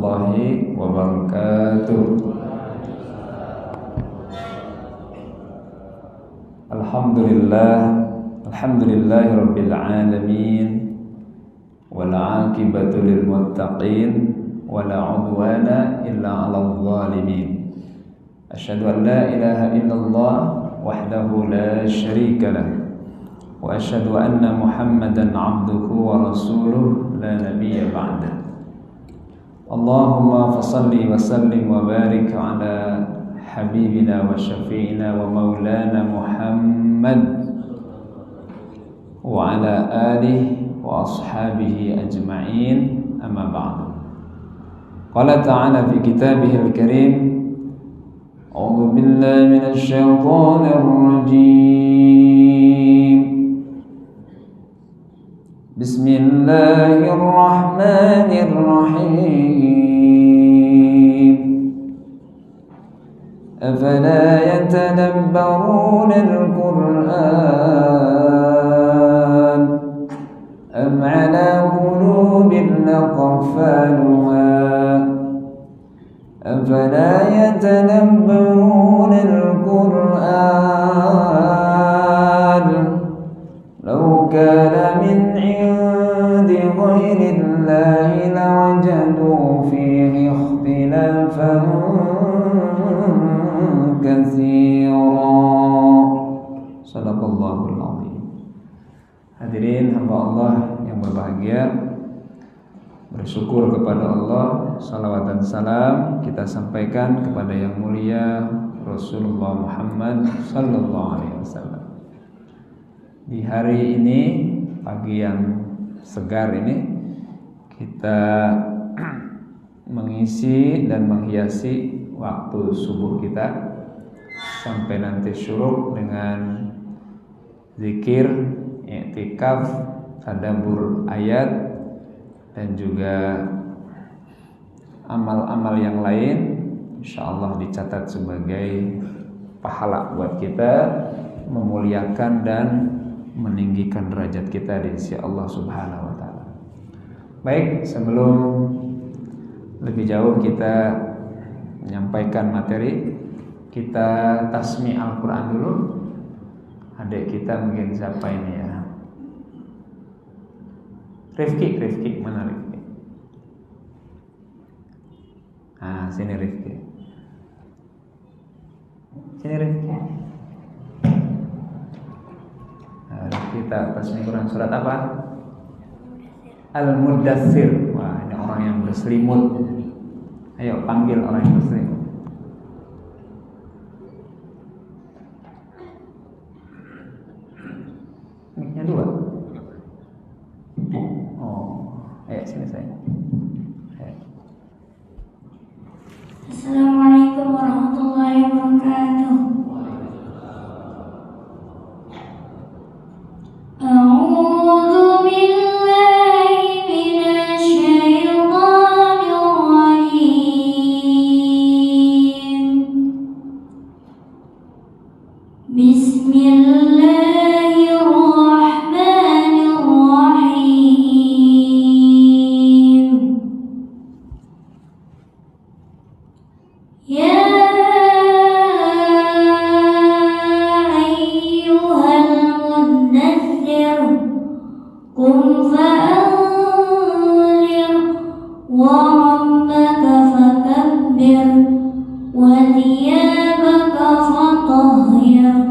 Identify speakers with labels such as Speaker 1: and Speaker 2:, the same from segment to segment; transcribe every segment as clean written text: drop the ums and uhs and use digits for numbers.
Speaker 1: warahmatullahi wabarakatuh. Alhamdulillahirabbil alamin wal 'aqibatu lil muttaqin wala 'udwana illa 'alal zalimin. Asyhadu an la ilaha illallah wahdahu la syarika lah wa asyhadu anna Muhammadan 'abduhu wa rasuluh la nabiyya ba'da. Allahumma fassalli wa sallim wa barik ala habibina wa syafi'ina wa maulana Muhammad wa ala alihi wa ashabihi ajma'in, amma ba'du. Qala ta'ala fi kitabihil karim, a'udzu billahi minasy syaithanir rajim. Bismillahirrahmanirrahim. Afala yatadabbaruna al-Qur'an am 'ala qulubin aqfaluha. Afala yatadabbaruna al-Qur'an law kana min 'indi ghayri Allahi lawajadu fihi ikhtilafan katsira. Shadaqallahul azim. Hadirin hamba Allah yang berbahagia, bersyukur kepada Allah, salawat dan salam kita sampaikan kepada yang mulia Rasulullah Muhammad sallallahu alaihi wasallam. Di hari ini, pagi yang segar ini, kita mengisi dan menghiasi waktu subuh kita sampai nanti syuruk dengan zikir, i'tikaf, tadabbur ayat, dan juga amal-amal yang lain, insyaallah dicatat sebagai pahala buat kita, memuliakan dan meninggikan derajat kita di sisi Allah Subhanahu wa taala. Baik, sebelum lebih jauh kita menyampaikan materi, kita tasmi Al-Qur'an dulu. Adik kita mungkin siapa ini ya? Rifki, mana Rifki? Ah, sini Rifki. Sini Rifki. Nah, kita tasmi Quran surat apa? Al-Muddatsir. Wah, ini orang yang berselimut. Ayo panggil orang yang berselimut. Mic-nya 2. Ayo sini saya.
Speaker 2: Assalamualaikum warahmatullahi wabarakatuh. A'udzu billahi minasy syaithanir rajim. Bismillahirrahmanirrahim. Ya ayyuhal muddatsir qum fa'anzir wa rabbaka fakabbir wa thiyabaka fatahhir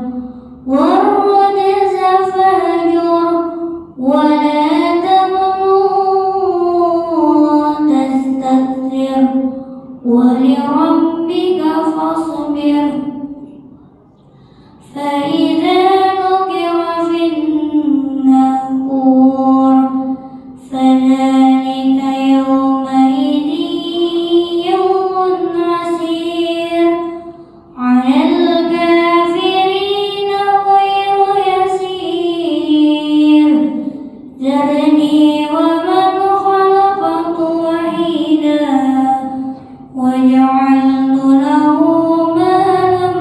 Speaker 2: والرجز فاهجر ولا تمنن تستكثر ولربك فاصبر فإذا نقر في الناقور فذلك يومئذ يوم عسير على الكافرين غير يسير ذرني ومن خلقت وحيدا وجعلت له مالا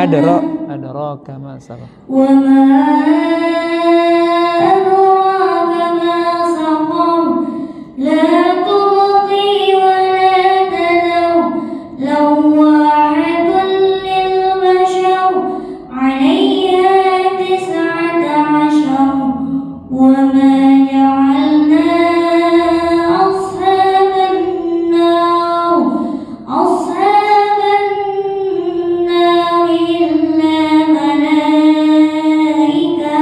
Speaker 1: adraka ma saqar.
Speaker 2: وما أدراك ما سقر لا تبقي ولا تذر لواحة للبشر عليها 19 وما جعلنا أصحاب النار إلا ملائكة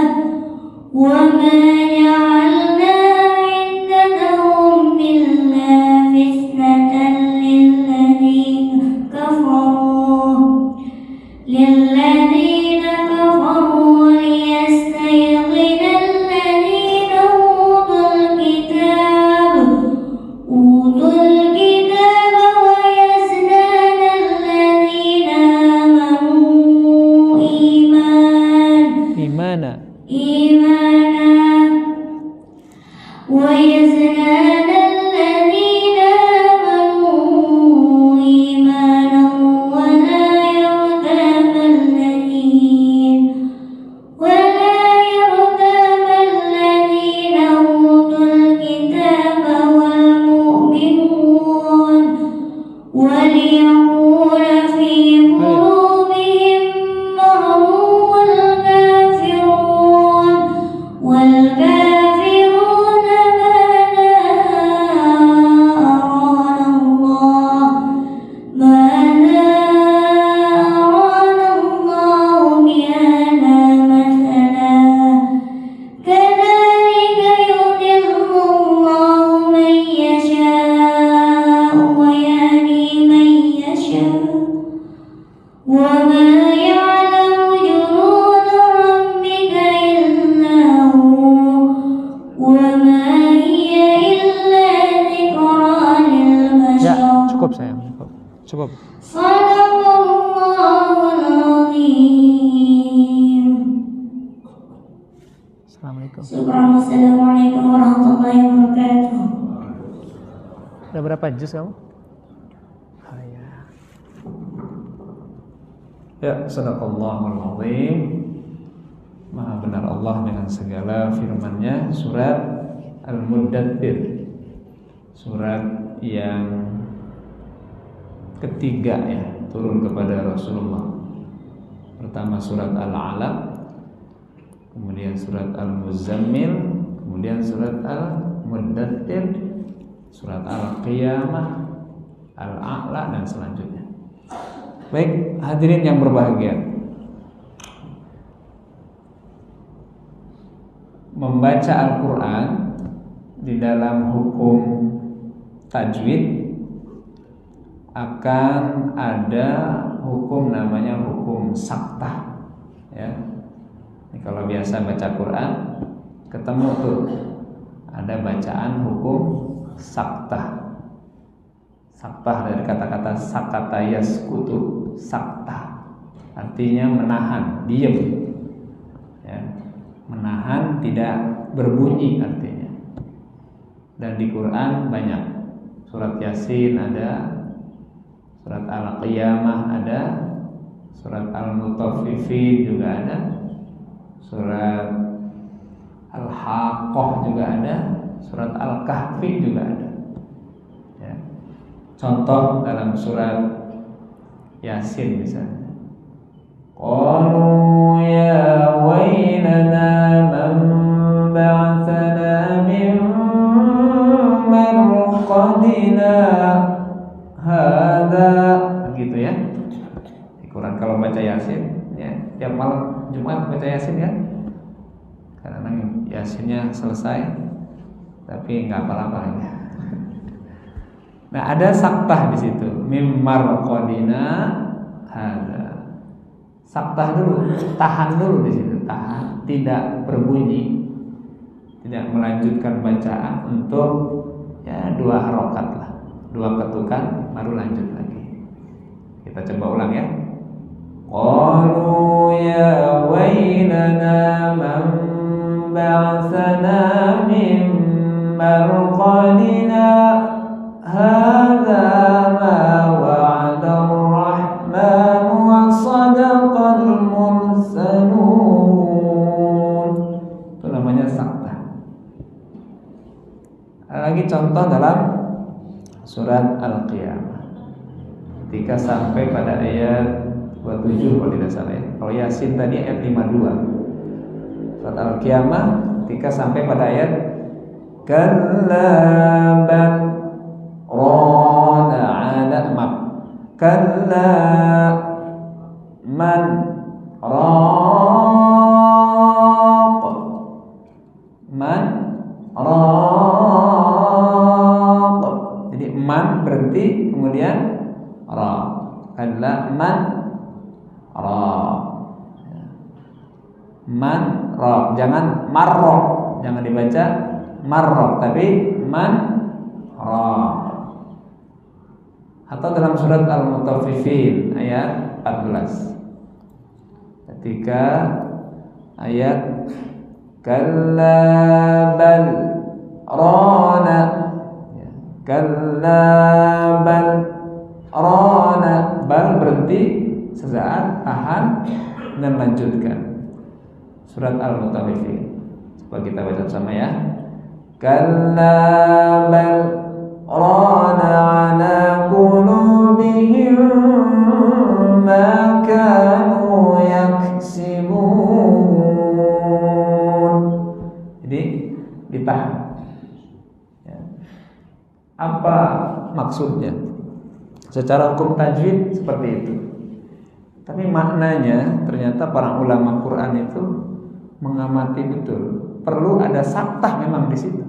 Speaker 2: وما جعلنا عدتهم إلا فتنة للذين كفروا ليستيقن الذين أوتوا الكتاب ويزداد الذين آمنوا إيمانا ويزداد الذين آمنوا إيمانا ولا يرتاب الذين أوتوا الكتاب والمؤمنون وليقول في قلوبهم مرض والكافرون ماذا أرانا الله بهذا مثلا كذلك يضل الله من يشاء ويهدي من يشاء وما يعلم جنود ربك إلا هو وما هي إلا ذكرى
Speaker 1: Ya,
Speaker 2: للبشر
Speaker 1: cukup sayang, cukup.
Speaker 2: صدق الله العظيم.
Speaker 1: Assalamualaikum.
Speaker 2: Assalamualaikum warahmatullahi wabarakatuh.
Speaker 1: Udah berapa juz kamu? Ya. Ya, sadaqallahul azim. Maha benar Allah dengan segala firman-Nya. Surat Al-Muddathir, surat yang ketiga ya, turun kepada Rasulullah. Pertama surat Al-Alaq, kemudian surat Al-Muzammil, kemudian surat Al-Muddathir, surat Al-Qiyamah, Al-A'la, dan selanjutnya. Baik, hadirin yang berbahagia, membaca Al-Quran di dalam hukum tajwid akan ada hukum namanya hukum saktah ya. Ini kalau biasa baca Quran ketemu tuh ada bacaan hukum saktah. Saktah dari kata-kata sakata yaskutu, saktah artinya menahan, diam ya. Menahan, tidak berbunyi artinya. Dan di Quran banyak, surat Yasin ada, surat Al-Qiyamah ada, surat Al-Mutaffifin juga ada, surat Al-Haqqah juga ada, surat Al-Kahfi juga ada ya. Contoh dalam surat Yasin misalnya, qalu ya wailana man ba'athana min marqadina hadza, gitu ya. Di Quran kalau baca Yasin ya, tiap malam Jumat baca Yasin kan, karena Yasinnya selesai tapi nggak apa-apa ya. Nah, ada saktah di situ, mim marqadina hadza. Saktah dulu, tahan dulu di situ, tahan, tidak berbunyi, tidak melanjutkan bacaan untuk ya 2 harokat lah, 2 ketukan baru lanjut lagi. Kita coba ulang ya. Qalu ya wailana man ba'athana min marqadina hadza ma wa'ada ar-rahman wa sadaqa Al-Qiyamah. Ketika sampai pada ayat 27 kalau tidak salah ya. Kalau Yasin tadi ayat 52. Surat Al-Qiyamah ketika sampai pada ayat kalla bal rana ala mab kalla man raq man raq. Jadi man berhenti kemudian ra. Kalla man ra. Man ra. Jangan marraq. Jangan dibaca marraq tapi man ra. Atau dalam surat Al-Mutaffifin ayat 14. Ketika ayat kalla bal rana kalla bal rana, bal berhenti sesaat, tahan dan lanjutkan. Surat Al-Mutaffifin. Coba kita baca sama ya. Kalla bal rana ala qulubihim ma kanu yaksibun. Jadi ditahan. Ya. Apa maksudnya? Secara hukum tajwid seperti itu. Tapi maknanya ternyata para ulama Quran itu mengamati betul. Perlu ada saktah memang di situ.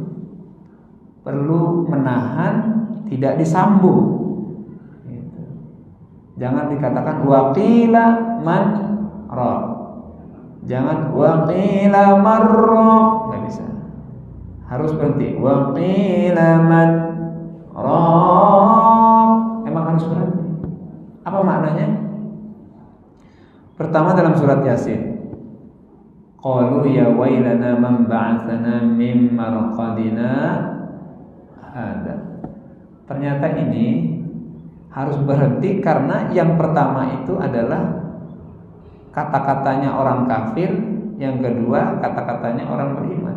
Speaker 1: Perlu menahan, tidak disambung. Gitu. Jangan dikatakan waqila man ra. Jangan waqila marra, nggak bisa. Harus berhenti. Waqila man ra. Memang harus berhenti. Apa maknanya? Pertama dalam surat Yasin. Qalu ya wailana man ba'atsana min marqadina hada. Ternyata ini harus berhenti karena yang pertama itu adalah kata-katanya orang kafir, yang kedua kata-katanya orang beriman.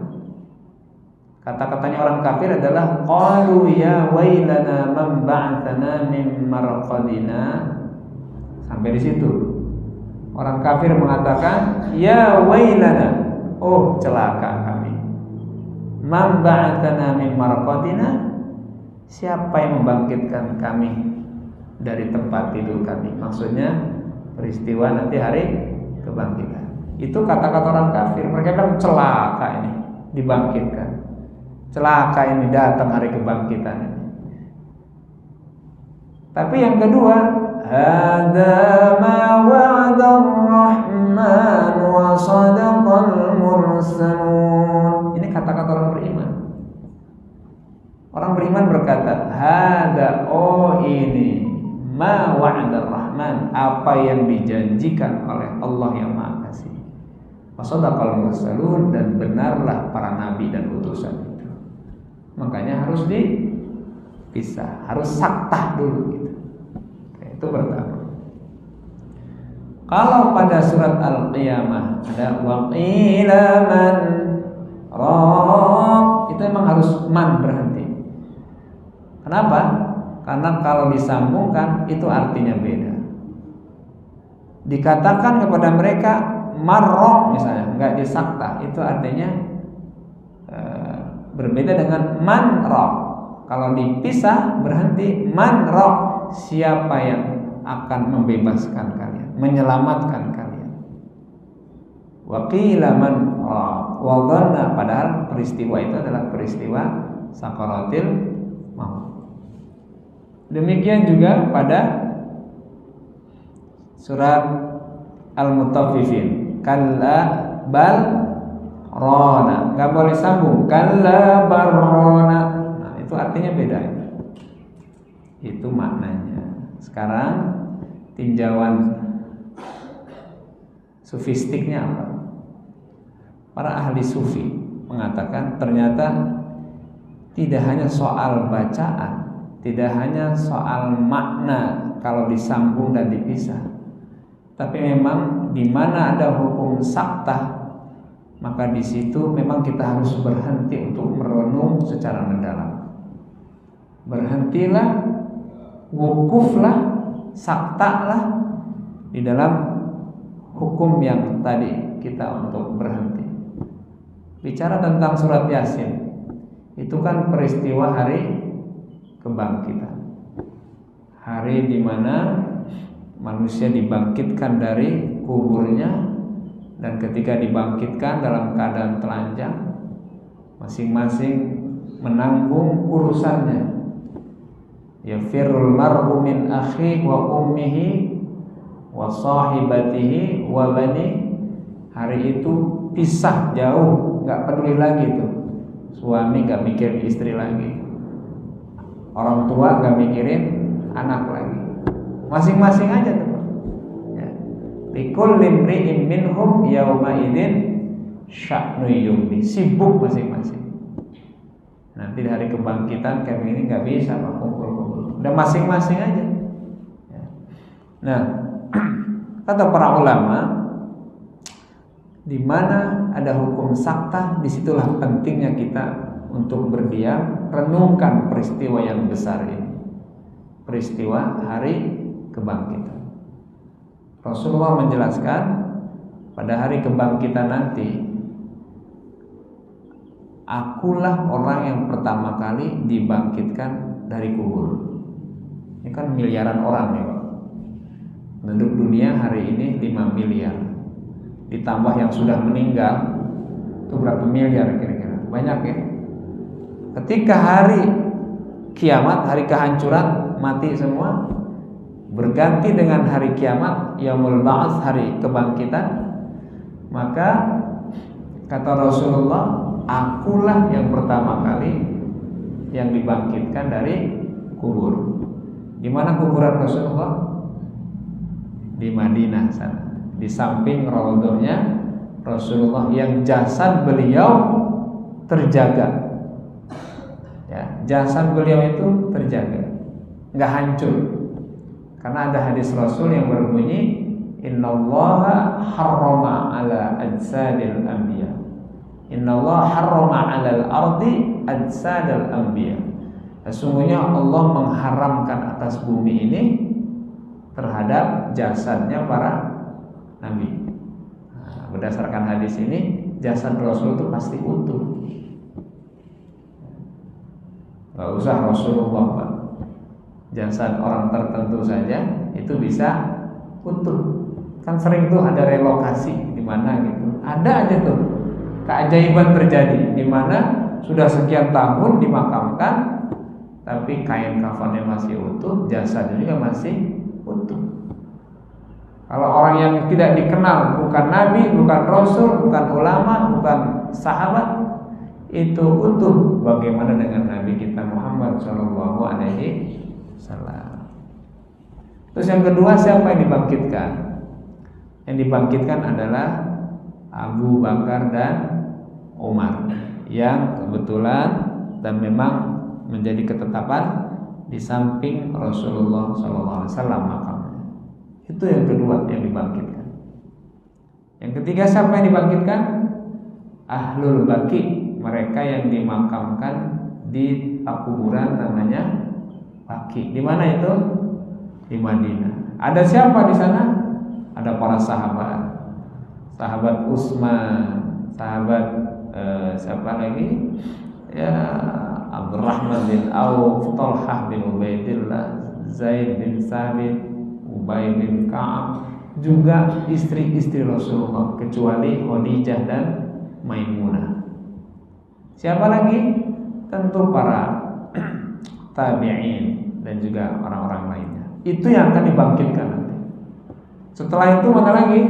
Speaker 1: Kata-katanya orang kafir adalah qalu ya wailana man ba'atsana min marqadina. Sampai di situ. Orang kafir mengatakan ya wailana, oh celaka kami. Man ba'atsana min marqadina, siapa yang membangkitkan kami dari tempat tidur kami? Maksudnya peristiwa nanti hari kebangkitan. Itu kata-kata orang kafir. Mereka kan celaka ini dibangkitkan. Celaka ini datang hari kebangkitan ini. Tapi yang kedua, hadza ma wa'ada ar-rahman wa sadaqal mursalun. Ini kata-kata orang beriman. Orang beriman berkata, hadza, oh ini, ma wa'ada ar-rahman, apa yang dijanjikan oleh Allah yang Maha Kasih. Wa sadaqal mursalun, dan benarlah para nabi dan utusan itu. Makanya harus dipisah, harus saktah dulu gitu. Itu pertama. Kalau pada surat Al-Qiyamah ada waqila man raq, itu memang harus man berhenti. Kenapa? Karena kalau disambungkan itu artinya beda. Dikatakan kepada mereka marraq misalnya, enggak disakta, itu artinya berbeda dengan man raq. Kalau dipisah berhenti man raq, siapa yang akan membebaskan kalian, menyelamatkan kalian. Waqila man raq wa dhanna, padahal peristiwa itu adalah peristiwa sakaratil maut. Demikian juga pada surat Al-Mutaffifin, kalla bal rona, nggak boleh sambung. Kalla barrona, nah itu artinya beda. Itu maknanya. Sekarang tinjauan sufistiknya apa? Para ahli sufi mengatakan ternyata tidak hanya soal bacaan, tidak hanya soal makna kalau disambung dan dipisah, tapi memang di mana ada hukum saktah, maka di situ memang kita harus berhenti untuk merenung secara mendalam. Berhentilah wukuflah, saktalah di dalam hukum yang tadi kita untuk berhenti. Bicara tentang surat Yasin, itu kan peristiwa hari kebangkitan, hari di mana manusia dibangkitkan dari kuburnya, dan ketika dibangkitkan dalam keadaan telanjang, masing-masing menanggung urusannya. Yafirul mar'u min akhihi wa ummihi wa sahibatihi wa bani. Hari itu pisah jauh, nggak peduli lagi tuh. Suami nggak mikirin istri lagi, orang tua nggak mikirin anak lagi, masing-masing aja tuh. Ya. Likulli imri'in minhum yawma idzin sya'nu yughni, sibuk masing-masing. Nanti di hari kebangkitan kami ini nggak bisa kumpul-kumpul, udah masing-masing aja. Ya. Nah, kata para ulama, di mana ada hukum sakta, disitulah pentingnya kita untuk berdiam, renungkan peristiwa yang besar ini, peristiwa hari kebangkitan. Rasulullah menjelaskan pada hari kebangkitan nanti, akulah orang yang pertama kali dibangkitkan dari kubur. Ini kan miliaran orang ya Pak. Penduduk dunia hari ini 5 miliar. Ditambah yang sudah meninggal, itu berapa miliar kira-kira? Banyak ya. Ketika hari kiamat, hari kehancuran, mati semua, berganti dengan hari kiamat, yaumul ba'ats, hari kebangkitan, maka kata Rasulullah, akulah yang pertama kali yang dibangkitkan dari kubur. Di mana kuburan Rasulullah? Di Madinah sana. Di samping raudhahnya Rasulullah yang jasad beliau terjaga. Ya, jasad beliau itu terjaga, nggak hancur. Karena ada hadis Rasul yang berbunyi, Innallaha harrama ala ajsadil anbiya. Innallaha harrama alal ardi ajsadal anbiya. Sesungguhnya Allah mengharamkan atas bumi ini terhadap jasadnya para Nabi. Nah, berdasarkan hadis ini, jasad Rasul itu pasti utuh. Gak usah Rasulullah Pak. Jasad orang tertentu saja itu bisa utuh. Kan sering tuh ada relokasi di mana gitu. Ada aja tuh keajaiban terjadi di mana sudah sekian tahun dimakamkan, tapi kain kafannya masih utuh, jasadnya juga masih utuh. Kalau orang yang tidak dikenal, bukan nabi, bukan rasul, bukan ulama, bukan sahabat, itu utuh. Bagaimana dengan Nabi kita Muhammad Shallallahu Alaihi Wasallam? Terus yang kedua, siapa yang dibangkitkan? Yang dibangkitkan adalah Abu Bakar dan Umar, yang kebetulan dan memang menjadi ketetapan di samping Rasulullah Shallallahu Alaihi Wasallam makamnya. Itu yang kedua yang dibangkitkan. Yang ketiga, siapa yang dibangkitkan? Ahlul Baqi, mereka yang dimakamkan di kuburan namanya Baqi. Di mana itu? Di Madinah. Ada siapa di sana? Ada para sahabat. Sahabat Utsman, sahabat siapa lagi? Ya, Abdurrahman bin Auf, Talhah bin Ubaidillah, Zaid bin Sabit, Ubay bin Ka'ab, juga istri-istri Rasulullah kecuali Khadijah dan Maimunah. Siapa lagi? Tentu para tabi'in dan juga orang-orang lainnya. Itu yang akan dibangkitkan nanti. Setelah itu mana lagi?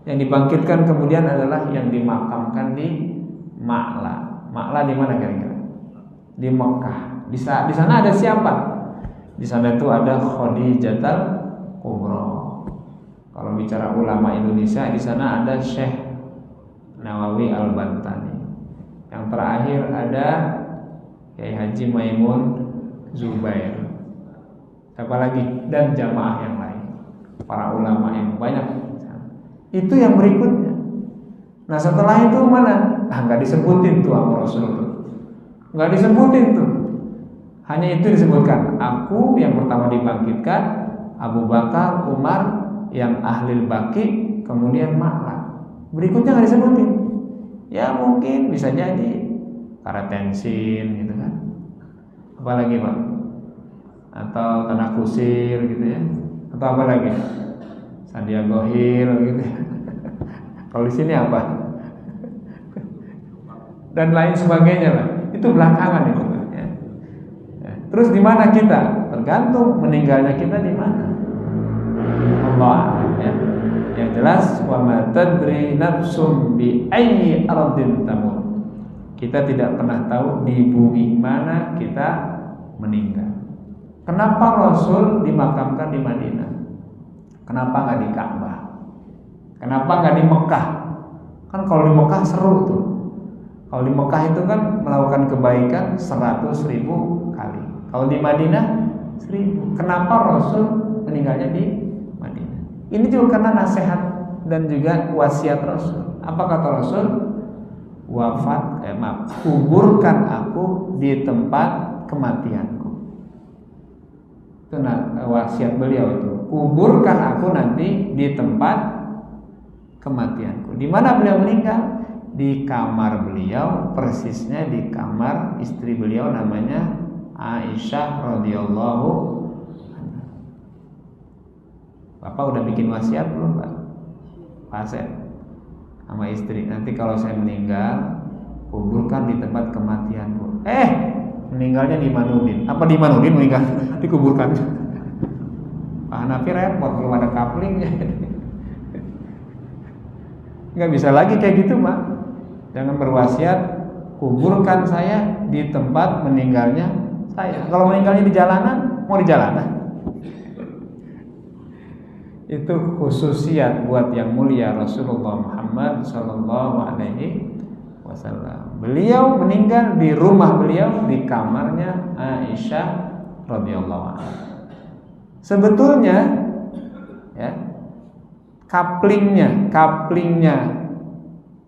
Speaker 1: Yang dibangkitkan kemudian adalah yang dimakamkan di Ma'la. Ma'la di mana kira-kira? Di Mekah. Di sana ada siapa? Di sana itu ada Khadijatul Kubra. Kalau bicara ulama Indonesia, di sana ada Syekh Nawawi Al-Bantani. Yang terakhir ada Kiai Haji Maimun Zubair. Siapa lagi? Dan jamaah yang lain, para ulama yang banyak. Itu yang berikutnya. Nah setelah itu mana? Nggak disebutin tuh sama Rasul tuh. Nggak disebutin tuh. Hanya itu disebutkan. Aku yang pertama dibangkitkan, Abu Bakar, Umar yang ahlil baqi, kemudian Ma'la. Berikutnya nggak disebutin. Ya mungkin bisa jadi Karatensin gitu kan. Apalagi Pak? Atau Tanah Kusir gitu ya. Atau apa lagi? Sandiago Hill gitu. Kalau di sini apa? Dan lain sebagainya lah. Itu belakangan itu. Ya. Terus di mana kita? Tergantung meninggalnya kita di mana. Allah ya. Yang jelas wa ma tadri nafsum bi ayyi ardin tamut. Kita tidak pernah tahu di bumi mana kita meninggal. Kenapa Rasul dimakamkan di Madinah? Kenapa nggak di Ka'bah? Kenapa nggak di Mekah? Kan kalau di Mekah seru tuh. Kalau di Mekah itu kan melakukan kebaikan 100.000 kali. Kalau di Madinah 1.000. Kenapa Rasul meninggalnya di Madinah? Ini juga karena nasihat dan juga wasiat Rasul. Apa kata Rasul? Kuburkan aku di tempat kematianku. Itu wasiat beliau itu. Kuburkan aku nanti di tempat kematianku. Di mana beliau meninggal? Di kamar beliau, persisnya di kamar istri beliau namanya Aisyah radhiyallahu anha. Bapak udah bikin wasiat belum, Pak? Pasien sama istri. Nanti kalau saya meninggal, kuburkan di tempat kematianku. Meninggalnya di Manudin. Apa di Manudin meninggal? Dikuburkan. Pak Hanafi repot, belum ada kaplingnya. Nggak bisa lagi kayak gitu, Pak. Jangan berwasiat, kuburkan saya di tempat meninggalnya saya. Kalau meninggalnya di jalanan, mau di jalanan. Itu khususiat buat yang mulia Rasulullah Muhammad sallallahu alaihi wasallam. Beliau meninggal di rumah beliau, di kamarnya Aisyah radhiyallahu anha. Sebetulnya ya, kaplingnya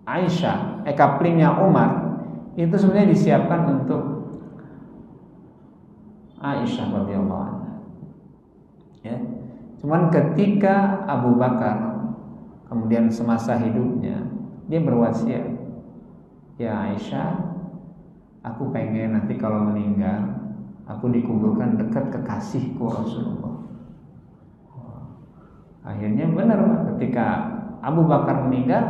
Speaker 1: Aisyah, kaplingnya Umar itu sebenarnya disiapkan untuk Aisyah radhiyallahu anha. Ya. Cuman ketika Abu Bakar kemudian semasa hidupnya dia berwasiat, ya Aisyah, aku pengen nanti kalau meninggal aku dikuburkan dekat kekasihku Rasulullah. Akhirnya benar Pak, ketika Abu Bakar meninggal,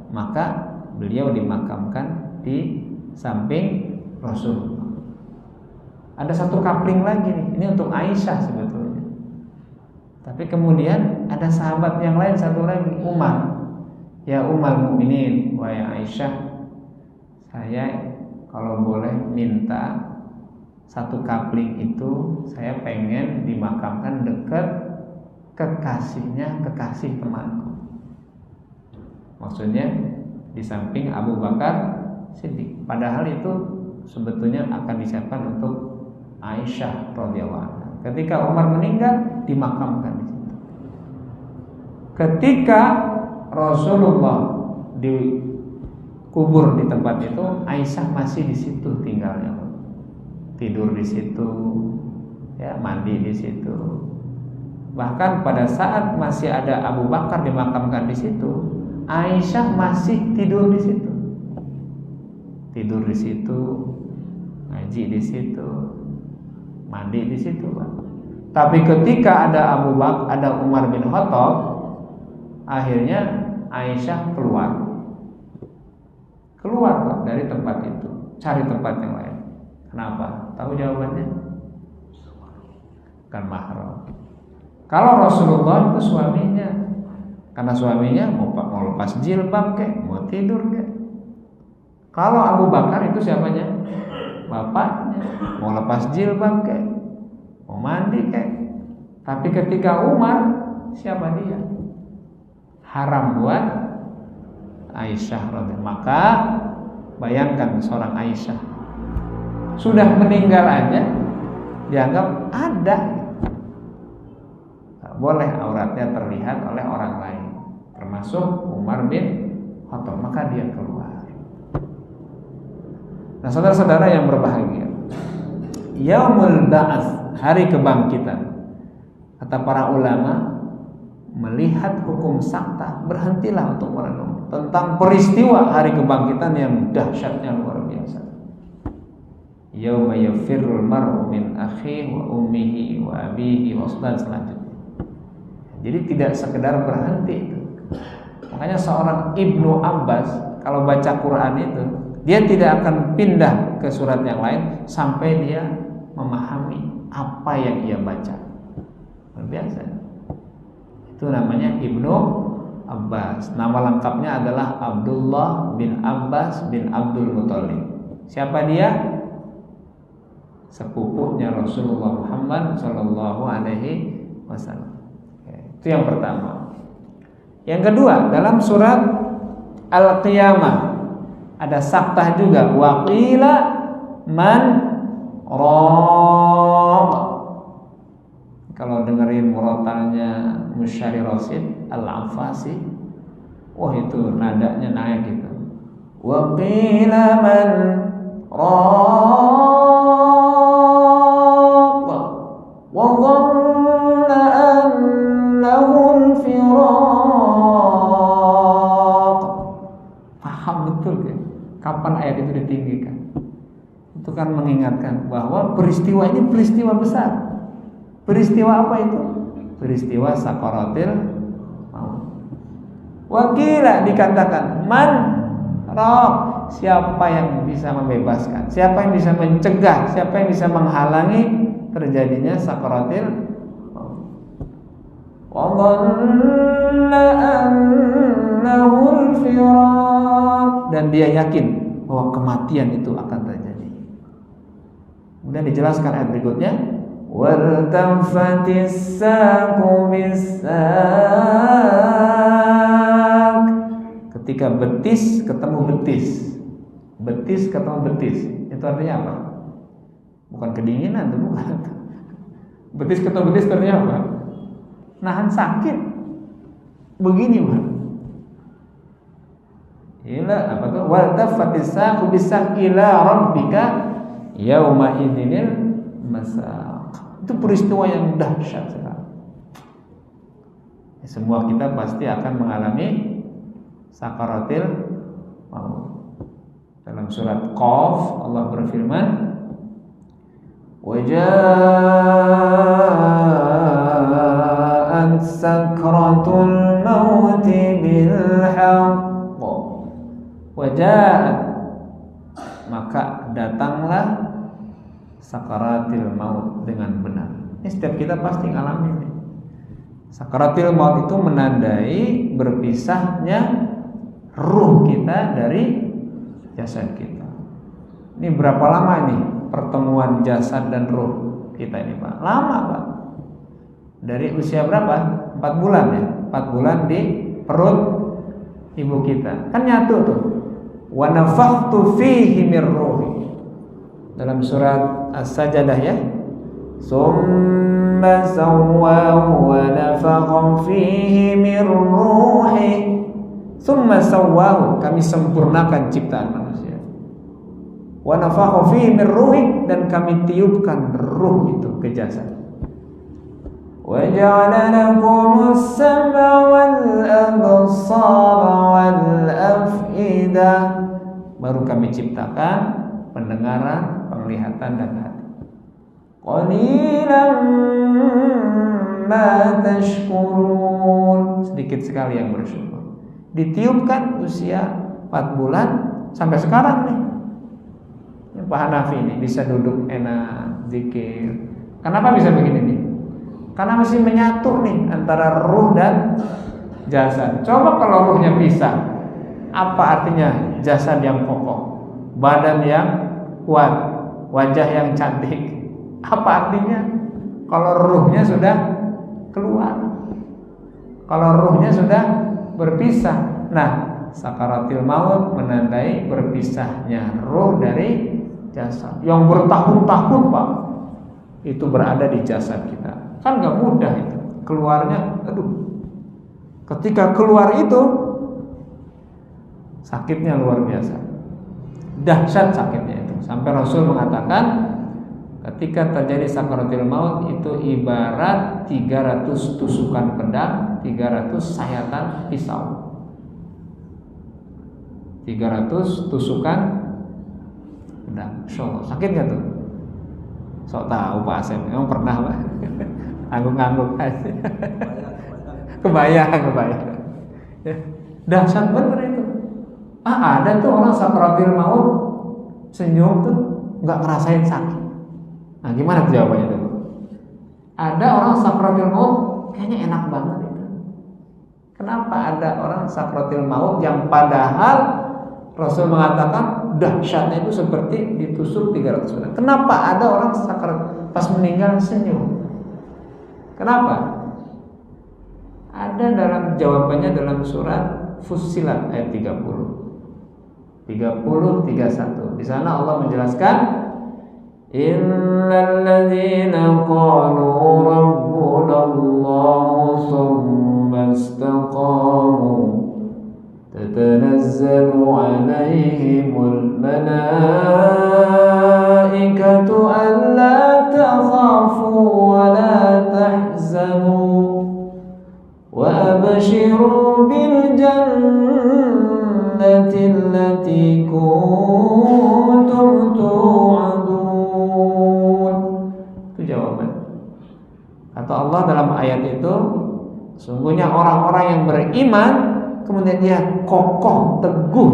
Speaker 1: maka beliau dimakamkan di samping Rasulullah. Ada satu kapling lagi nih, ini untuk Aisyah sebetulnya. Tapi kemudian ada sahabat yang lain satu lagi, Umar. Ya Ummul Mukminin, wahai Aisyah, saya kalau boleh minta satu kapling itu, saya pengen dimakamkan dekat kekasih temanku. Maksudnya di samping Abu Bakar Siddiq. Padahal itu sebetulnya akan disiapkan untuk Aisyah radhiyallahu anha. Ketika Umar meninggal, dimakamkan di situ. Ketika Rasulullah dikubur di tempat itu, Aisyah masih di situ tinggalnya, tidur di situ, ya mandi di situ. Bahkan pada saat masih ada Abu Bakar dimakamkan di situ, Aisyah masih tidur di situ. Tidur di situ, ngaji di situ, mandi di situ, Pak. Tapi ketika ada Abu Bakar, ada Umar bin Khattab, akhirnya Aisyah keluar Pak dari tempat itu, cari tempat yang lain. Kenapa? Tahu jawabannya? Kan mahram. Kalau Rasulullah itu suaminya, karena suaminya mau lepas jilbab kek, mau tidur kek. Kalau Abu Bakar itu siapanya? Bapaknya. Mau lepas jilbab kek, mau mandi kek. Tapi ketika Umar, siapa dia? Haram buat Aisyah radhiyallahu. Maka bayangkan seorang Aisyah sudah meninggal aja dianggap ada, boleh auratnya terlihat oleh orang lain, termasuk Umar bin Khattab. Maka dia keluar. Nah saudara-saudara yang berbahagia, yaumul ba'ats, hari kebangkitan. Kata para ulama, melihat hukum sakta, berhentilah untuk merenung tentang peristiwa hari kebangkitan yang dahsyatnya luar biasa. Yauma yafirrul mar'u min akhihi wa ummihi wa abihi wa selanjutnya. Jadi tidak sekedar berhenti itu. Makanya seorang Ibnu Abbas kalau baca Quran itu, dia tidak akan pindah ke surat yang lain sampai dia memahami apa yang ia baca. Luar biasa. Itu namanya Ibnu Abbas. Nama lengkapnya adalah Abdullah bin Abbas bin Abdul Muthalib. Siapa dia? Sepupunya Rasulullah Muhammad sallallahu alaihi wasallam. Itu yang pertama. Yang kedua, dalam surat Al-Qiyamah ada saktah juga, waqila man raq. Kalau dengerin murotalnya Musyari Rasid Al-Anfasi, wah itu nadanya naik gitu. Waqila man raq wa dhanna annahu al-firaq. Paham betul kan? Kapan ayat itu ditinggikan? Itu kan mengingatkan bahwa peristiwa ini peristiwa besar. Peristiwa apa itu? Peristiwa sakaratil maut. Wakila dikatakan man raq, siapa yang bisa membebaskan, siapa yang bisa mencegah, siapa yang bisa menghalangi terjadinya sakaratil maut. Wa dhanna annahu al-firaq, dan dia yakin bahwa kematian itu akan terjadi. Kemudian dijelaskan ayat berikutnya, waltafatis saqu bis-saq, ketika betis ketemu betis, betis ketemu betis, itu artinya apa? Bukan kedinginan tuh, bukan. Betis ketemu betis artinya apa? Nahan sakit. Begini, Pak. Ila apa tuh? Waltafatis saqu bis-saq ila rabbika yauma idzinil masaq. Itu peristiwa yang dahsyat sekali. Semua kita pasti akan mengalami sakaratil maut. Dalam surat Qaf Allah berfirman, waja'at sakratul maut bil haqq. Waja'at, maka datanglah sakaratil maut dengan benar. Ini setiap kita pasti ngalamin. Sakaratil maut itu menandai berpisahnya ruh kita dari jasad kita. Ini berapa lama nih pertemuan jasad dan ruh kita ini, Pak? Lama, Pak. Dari usia berapa? 4 bulan ya. 4 bulan di perut ibu kita. Kan nyatu tuh. Wa nafakhtu fihi mir ruhi. Dalam surat As-Sajdah ya. Summa sawwahu wa nafakha fihi min ruhi. Summa sawwahu, kami sempurnakan ciptaan manusia. Wa nafakha fihi min ruhi, dan kami tiupkan ruh itu ke jasad. Wa ja'ala lakumus sam'a wal absara wal af'idah, baru kami ciptakan pendengaran, penglihatan dan hati. Qalilan ma tashkurun, sedikit sekali yang bersyukur. Ditiupkan usia 4 bulan sampai sekarang nih. Pak Hanafi ini bisa duduk enak, zikir. Kenapa bisa begini nih? Karena masih menyatu nih antara ruh dan jasad. Coba kalau ruhnya pisah, apa artinya jasad yang kokoh, badan yang kuat, wajah yang cantik? Apa artinya kalau ruhnya sudah keluar, kalau ruhnya sudah berpisah? Nah, sakaratil maut menandai berpisahnya ruh dari jasad yang bertahun-tahun, Pak, itu berada di jasad kita. Kan gak mudah itu keluarnya. Aduh, ketika keluar itu sakitnya luar biasa, dahsyat sakitnya itu. Sampai Rasul mengatakan Ketika terjadi sakaratul maut itu ibarat 300 tusukan pedang, 300 sayatan pisau. 300 tusukan pedang. Insyaallah. Sakit gak tuh? Sok tahu Pak Asep, emang pernah Pak? Angguk-angguk aja. Kebayang. Ya. Dahsyat bener itu. Ada tuh orang sakaratul maut senyum tuh nggak ngerasain sakit. Nah, gimana tuh jawabannya tuh? Ada orang sakaratul maut kayaknya enak banget itu. Kenapa ada orang sakaratul maut yang padahal Rasul mengatakan dahsyatnya itu seperti ditusuk 300 pedang. Kenapa ada orang sakarat pas meninggal senyum? Kenapa? Ada dalam jawabannya dalam surat Fussilat ayat 30, 31. Di sana Allah menjelaskan, Innal ladzina qalu rabbuna Allah tsumma istaqamu tatanazzalu alaihimul malaikatu alla takhafu wa la tahzanu wa abshiru bil jannati allati kuntum tu'adun. Itu jawaban. Kata Allah dalam ayat itu, sungguhnya orang-orang yang beriman kemudian dia kokoh teguh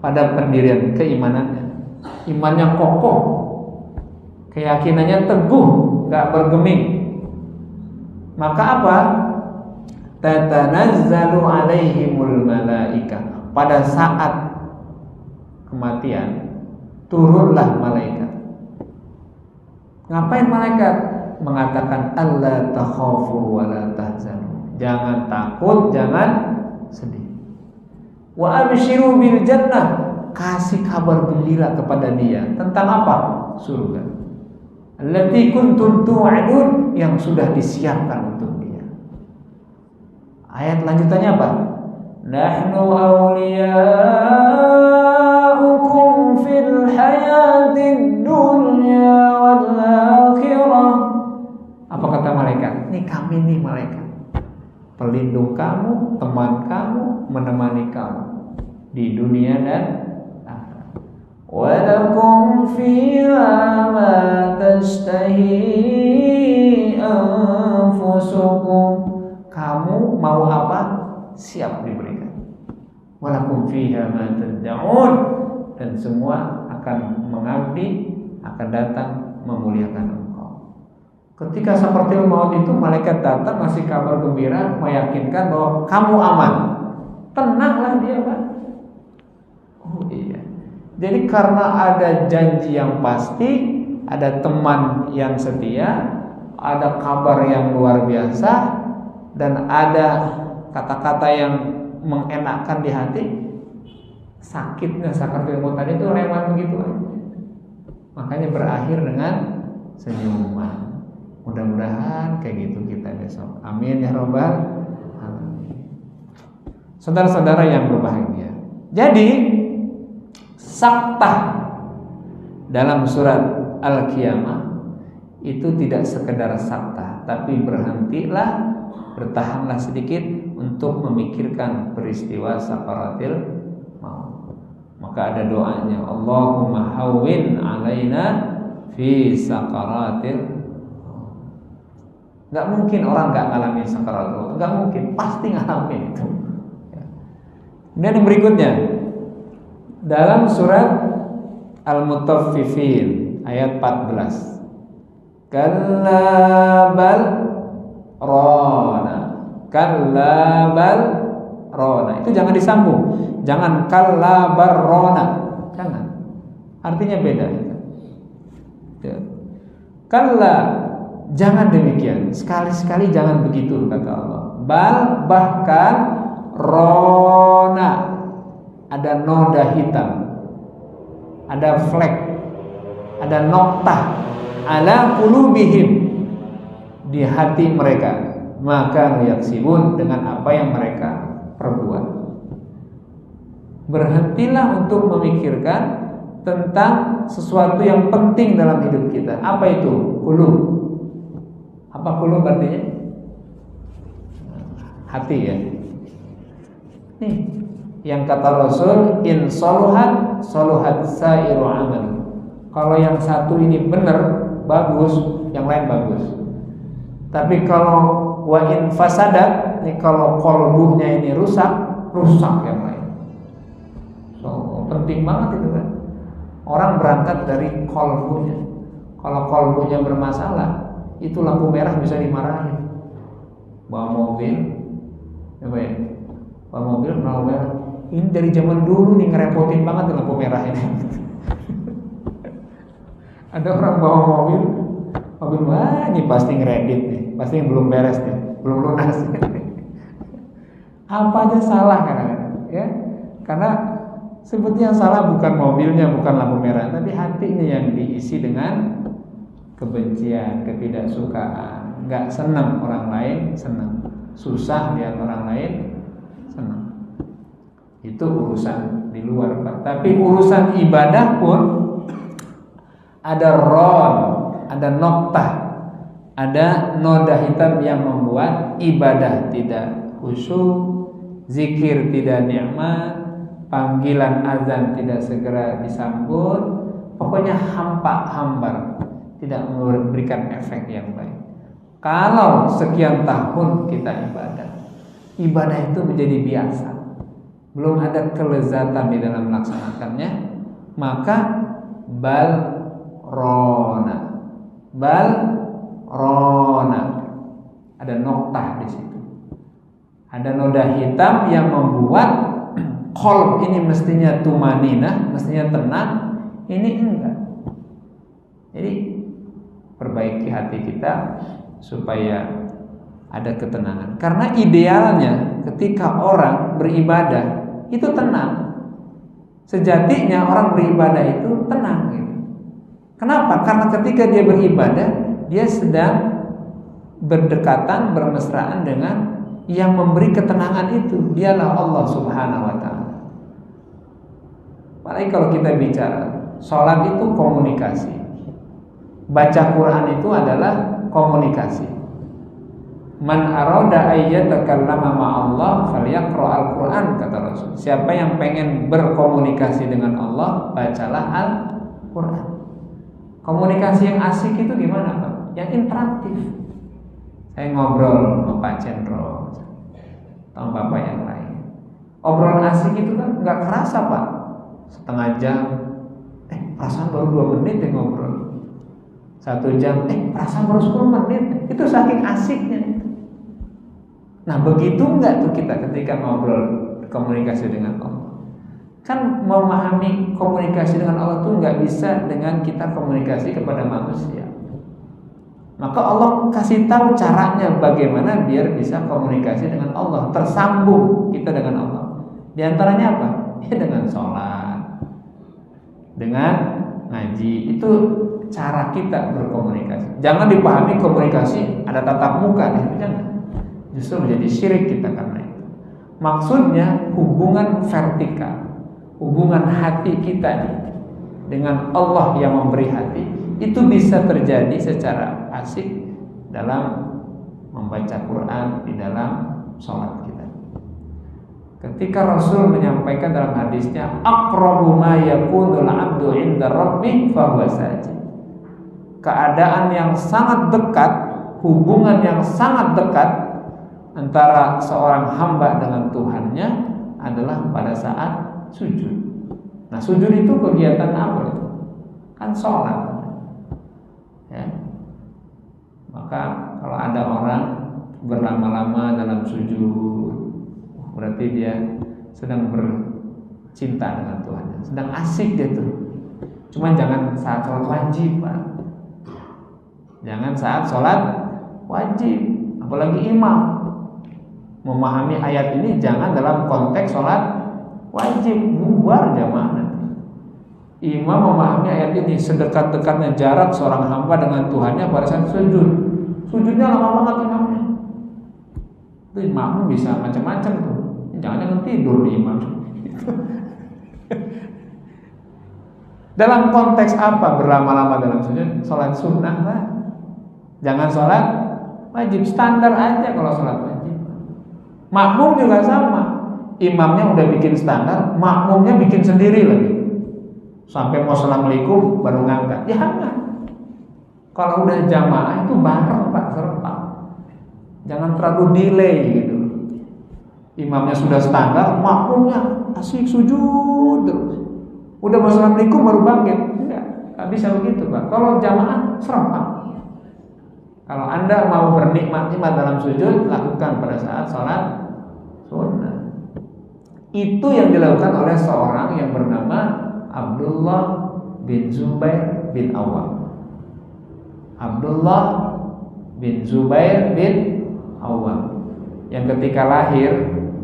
Speaker 1: pada pendirian keimanannya, imannya kokoh, keyakinannya teguh, gak bergeming. Maka apa? Tatanazzalu alaihimul malaika. Pada saat kematian turunlah malaikat. Ngapain malaikat? Mengatakan alla takhafu wa la tahzanu. Jangan takut, jangan sedih. Wa abshiru bil jannah. Kasih kabar gembira kepada dia tentang apa? Surga. Allati kuntum tu'adun, yang sudah disiapkan untuk dia. Ayat lanjutannya apa? Nahnu awliya'ukum fil hayatid dunya wal akhirah. Apa kata malaikat? Ini kami nih malaikat, pelindung kamu, teman kamu, menemani kamu di dunia dan akhirat. Wa lakum fiha ma tashtahi anfusukum. Kamu mau apa? Siap diberikan. Walakum fiha ma tad'un, dan semua akan mengabdi, akan datang memuliakan engkau. Ketika seperti maut itu, malaikat datang ngasih kabar gembira, meyakinkan bahwa kamu aman. Tenanglah dia, Pak. Oh iya. Jadi karena ada janji yang pasti, ada teman yang setia, ada kabar yang luar biasa, dan ada kata-kata yang mengenakkan di hati, sakitnya sakaratul maut tadi itu lewat begitu aja. Makanya berakhir dengan senyuman. Mudah-mudahan kayak gitu kita besok. Amin ya robbal alamin. Saudara-saudara yang berbahagia. Jadi saktah dalam surat Al-Qiyamah itu tidak sekedar saktah, tapi berhentilah, bertahanlah sedikit untuk memikirkan peristiwa sakaratil maut. Maka ada doanya, Allahumma hawwin alaina fi sakaratil maut. Gak mungkin orang gak ngalamin sakaratil maut, gak mungkin, pasti ngalamin itu. Dan yang berikutnya dalam surat Al-Mutaffifin ayat 14, kalla bal rona, kalla bal rona. Itu jangan disambung. Jangan kalla bar rona. Jangan. Artinya beda. Kalla, jangan demikian. Sekali-sekali jangan begitu kata Allah. Bal, bahkan rona, ada noda hitam, ada flek, ada noktah ala qulubihim, di hati mereka, maka yaksibun, dengan apa yang mereka perbuat. Berhentilah untuk memikirkan tentang sesuatu yang penting dalam hidup kita. Apa itu? Qulub. Apa qulub artinya? Hati ya. Nih, yang kata Rasul, in soluhat soluhat sairu amal. Kalau yang satu ini benar, bagus, yang lain bagus. Tapi kalau wa in fasadat, nih kalau qalbunya ini rusak, rusak yang lain. So, penting banget itu kan. Orang berangkat dari qalbunya. Kalau qalbunya bermasalah, itu lampu merah bisa dimarahin. Bawa mobil, apa ya? Bawa mobil lampu merah. Ini dari zaman dulu nih ngerepotin banget lampu merah ini. Ada orang bawa mobil, wah ini pasti ngeredit nih, pasti belum beres nih, belum lunas. Apa aja salah kadang-kadang, ya? Karena sebetulnya yang salah bukan mobilnya, bukan lampu merah, tapi hatinya yang diisi dengan kebencian, ketidaksukaan, nggak senang orang lain senang, susah lihat orang lain senang. Itu urusan di luar, Pak. Tapi urusan ibadah pun ada ron, ada noktah, ada noda hitam yang membuat ibadah tidak khusyuk, zikir tidak nikmat, panggilan azan tidak segera disambut, pokoknya hambar, tidak memberikan efek yang baik. Kalau sekian tahun kita ibadah itu menjadi biasa, belum ada kelezatan di dalam melaksanakannya, maka balrona, ada noktah di situ, ada noda hitam yang membuat qalb ini mestinya tumaninah, mestinya tenang, ini enggak. Jadi perbaiki hati kita supaya ada ketenangan. Karena idealnya ketika orang beribadah itu tenang. Sejatinya orang beribadah itu tenang gitu. Kenapa? Karena ketika dia beribadah, dia sedang berdekatan, bermesraan dengan yang memberi ketenangan itu. Dialah Allah Subhanahu wa ta'ala. Apalagi kalau kita bicara sholat itu komunikasi, baca Quran itu adalah komunikasi. Man arada ayyatakallama ma'allah falyaqra al-Quran, kata Rasul. Siapa yang pengen berkomunikasi dengan Allah, bacalah Al-Quran. Komunikasi yang asik itu gimana, Pak? Yang interaktif. Saya ngobrol sama Pak Cendro, sama bapak yang lain. Obrolan asik itu kan nggak kerasa, Pak. Setengah jam, perasaan baru 2 menit ngobrol. 1 jam, perasaan baru 10 menit. Itu saking asiknya. Nah, begitu enggak tuh kita ketika ngobrol, komunikasi dengan Allah? Kan memahami komunikasi dengan Allah tuh enggak bisa dengan kita komunikasi kepada manusia. Maka Allah kasih tahu caranya bagaimana biar bisa komunikasi dengan Allah, tersambung kita dengan Allah. Di antaranya apa? Ya dengan sholat, dengan ngaji. Itu cara kita berkomunikasi. Jangan dipahami komunikasi ada tatap muka, jangan. Justru menjadi syirik kita karena itu. Maksudnya hubungan vertikal, hubungan hati kita dengan Allah yang memberi hati, itu bisa terjadi secara asik dalam membaca Quran, di dalam sholat kita. Ketika Rasul menyampaikan dalam hadisnya, aqrabu ma yakunul 'abdu 'inda rabbih fa huwa sajid. Keadaan yang sangat dekat, hubungan yang sangat dekat antara seorang hamba dengan Tuhannya adalah pada saat sujud. Nah, sujud itu kegiatan apa itu? Kan sholat. Ya. Maka kalau ada orang berlama-lama dalam sujud, berarti dia sedang bercinta dengan Tuhannya, sedang asik dia tuh. Cuma jangan saat sholat wajib, Pak. Jangan saat sholat wajib, apalagi imam. Memahami ayat ini jangan dalam konteks sholat wajib, bubar jamaah. Imam memahami ayat ini sedekat-dekatnya jarak seorang hamba dengan Tuhannya pada saat sujud. Sujudnya lama banget imamnya. Itu imam bisa macam-macam tuh. Jangan tidur di imam. Dalam konteks apa berlama-lama dalam sujud? Sholat sunnah lah. Jangan sholat wajib. Standar aja kalau sholat wajib. Makmum juga sama. Imamnya udah bikin standar, makmumnya bikin sendiri lagi. Sampai mau assalamualaikum baru ngangkat. Jangan. Kalau udah jamaah itu bareng Pak, serempak. Jangan terlalu delay gitu. Imamnya sudah standar, makmumnya asik sujud terus. Udah mau assalamualaikum baru bangkit. Enggak bisa begitu Pak. Kalau jamaah serempak. Kalau Anda mau bernikmat-nikmat dalam sujud, lakukan pada saat sholat sunnah. Itu yang dilakukan oleh seorang yang bernama Abdullah bin Zubair bin Awwam. Abdullah bin Zubair bin Awwam yang ketika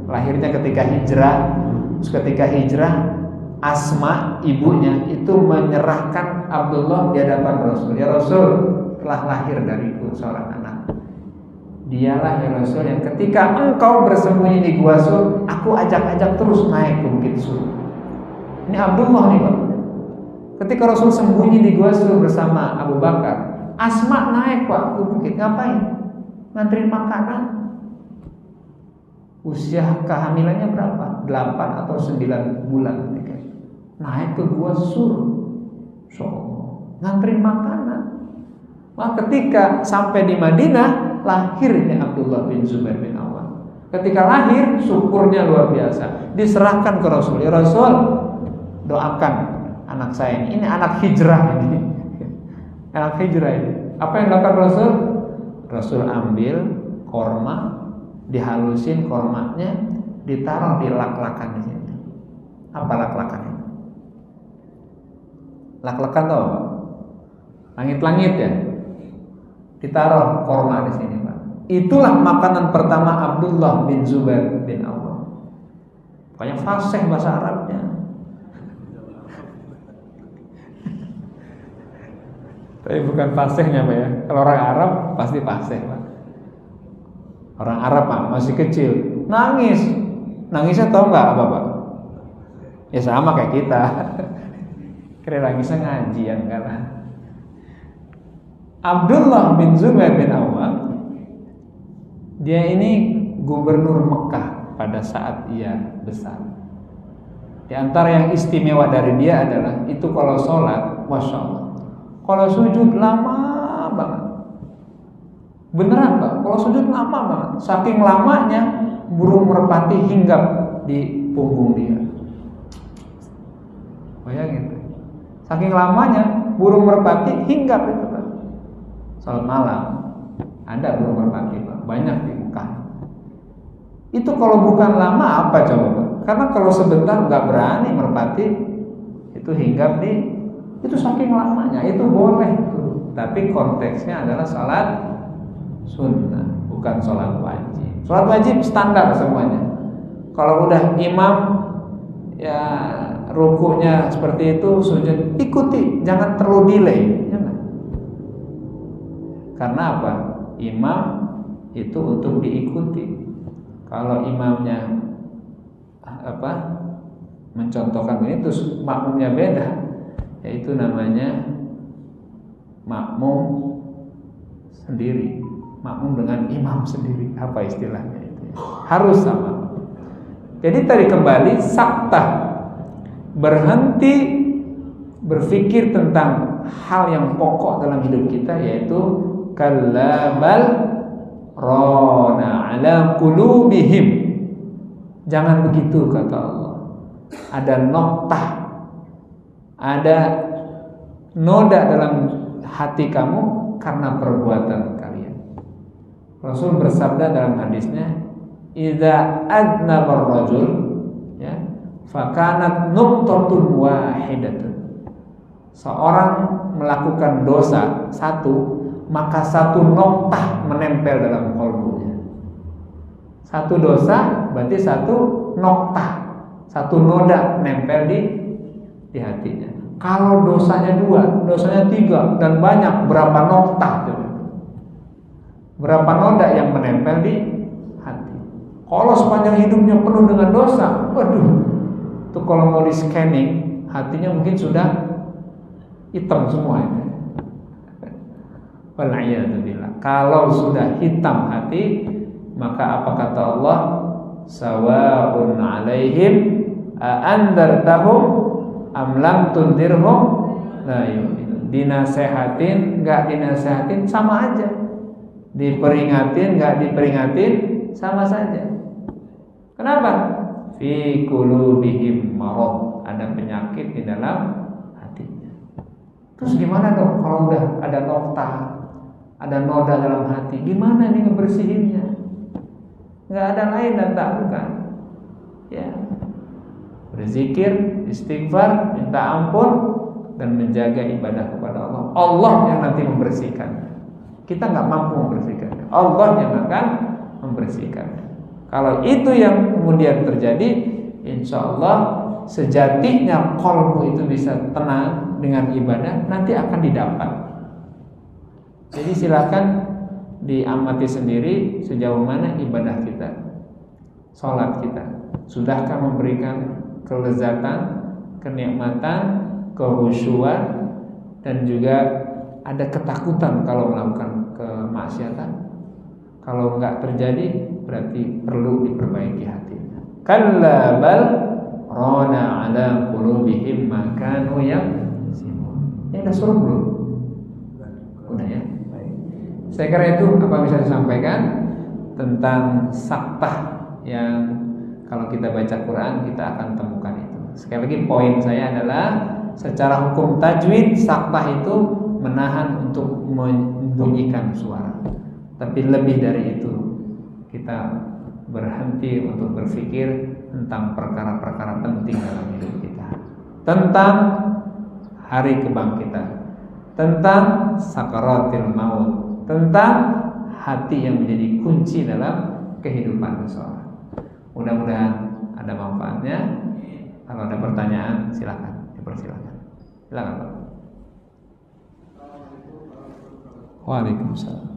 Speaker 1: lahirnya ketika hijrah. Terus ketika hijrah, Asma ibunya itu menyerahkan Abdullah di hadapan Rasul. Ya Rasul, telah lahir dariku seorang anak. Dialah ya Rasul yang ketika engkau bersembunyi di Gua Sur, aku ajak-ajak terus naik ke Bukit Sur. Ini Abdullah nih Pak. Ketika Rasul sembunyi di Gua Sur bersama Abu Bakar, Asma naik Pak ke bukit. Ngapain? Nganterin makanan. Usia kehamilannya berapa? 8 atau 9 bulan ketika naik ke Gua Sur. So, nganterin makanan. Maka ketika sampai di Madinah, lahirnya Abdullah bin Zubair bin Awwam. Ketika lahir, syukurnya luar biasa. Diserahkan ke Rasul. Ya Rasul, doakan anak saya ini. Ini anak hijrah ini. Anak hijrah ini. Apa yang dilakukan Rasul? Rasul ambil korma, dihalusin kormanya, ditaruh di lak-lakan di sini. Apa lak-lakan ini? Lak-lakan tahu apa? Langit-langit ya. Ditaruh korma di sini Pak. Itulah makanan pertama Abdullah bin Zubair bin Awwam. Pokoknya fasih bahasa Arabnya. Tapi bukan fasihnya Pak ya. Kalau orang Arab pasti fasih Pak. Orang Arab Pak masih kecil nangis. Nangisnya tahu nggak apa Pak? Ya sama kayak kita. Kira nangisnya ngaji yang enggak lah. Abdullah bin Zubair bin Awwam, dia ini gubernur Mekah pada saat ia besar. Di antara yang istimewa dari dia adalah itu kalau sholat, masya Allah, kalau sujud lama banget. Beneran Pak, kalau sujud lama banget. Saking lamanya burung merpati hinggap di punggung dia. Bayangin, saking lamanya burung merpati hinggap itu Pak. Salat malam ada burung merpati Pak, banyak di Mekah. Itu kalau bukan lama apa coba Pak? Karena kalau sebentar nggak berani merpati itu hinggap di itu saking lamanya. Itu boleh tuh, tapi konteksnya adalah salat sunnah, bukan salat wajib. Salat wajib standar semuanya. Kalau udah imam ya rukunya seperti itu, sujud ikuti, jangan terlalu delay. Karena apa? Imam itu untuk diikuti. Kalau imamnya mencontohkan ini terus makmumnya beda, yaitu namanya makmum sendiri, makmum dengan imam sendiri. Apa istilahnya itu? Harus sama. Jadi tadi kembali sakta, berhenti berpikir tentang hal yang pokok dalam hidup kita, yaitu kalla bal rana ala qulubihim. Jangan begitu kata Allah. Ada noktah, ada noda dalam hati kamu karena perbuatan kalian. Rasul bersabda dalam hadisnya, idza adnaba ar-rajul ya fakanat nuqtatun wahidatun. Seorang melakukan dosa satu, maka satu noktah menempel dalam qalbunya. Satu dosa berarti satu noktah, satu noda nempel di hatinya. Kalau dosanya 2, dosanya 3 dan banyak, berapa noktah? Berapa noda yang menempel di hati? Kalau sepanjang hidupnya penuh dengan dosa, waduh, itu kalau mau di scanning hatinya mungkin sudah hitam semua itu. Wal'iyadzubillah. Kalau sudah hitam hati, maka apa kata Allah? Sawa'un 'alaihim a'andartahum am lam tundirhum la yu'minun. Dinasehatin, enggak dinasehatin sama aja. Diperingatin, enggak diperingatin sama saja. Kenapa? Fi qulubihim marad. Ada penyakit di dalam hatinya. Terus gimana dong kalau udah ada nokta, ada noda dalam hati? Gimana nih ngebersihinnya? Enggak ada lain dan tak bukan. Ya. Berzikir, istighfar, minta ampun dan menjaga ibadah kepada Allah. Allah yang nanti membersihkan. Kita enggak mampu membersihkan. Allah yang akan membersihkan. Kalau itu yang kemudian terjadi, insya Allah sejatinya qalbu itu bisa tenang dengan ibadah, nanti akan didapat. Jadi silakan diamati sendiri sejauh mana ibadah kita, sholat kita. Sudahkah memberikan kelezatan, kenikmatan, kehusyuan, dan juga ada ketakutan kalau melakukan kemaksiatan? Kalau enggak terjadi, berarti perlu diperbaiki hatinya. Kalla bal rana ala qulubihim ma kanu yaksibun. Ya udah suruh belum? Udah ya. Saya kira itu apa bisa disampaikan tentang saktah yang kalau kita baca Quran kita akan temukan itu. Sekali lagi poin saya adalah secara hukum tajwid saktah itu menahan untuk membunyikan suara. Tapi lebih dari itu kita berhenti untuk berpikir tentang perkara-perkara penting dalam hidup kita, tentang hari kebangkitan, tentang sakaratil maut, tentang hati yang menjadi kunci dalam kehidupan seseorang. Mudah-mudahan ada manfaatnya. Kalau ada pertanyaan silakan, dipersilakan. Silakan Pak. Waalaikumsalam.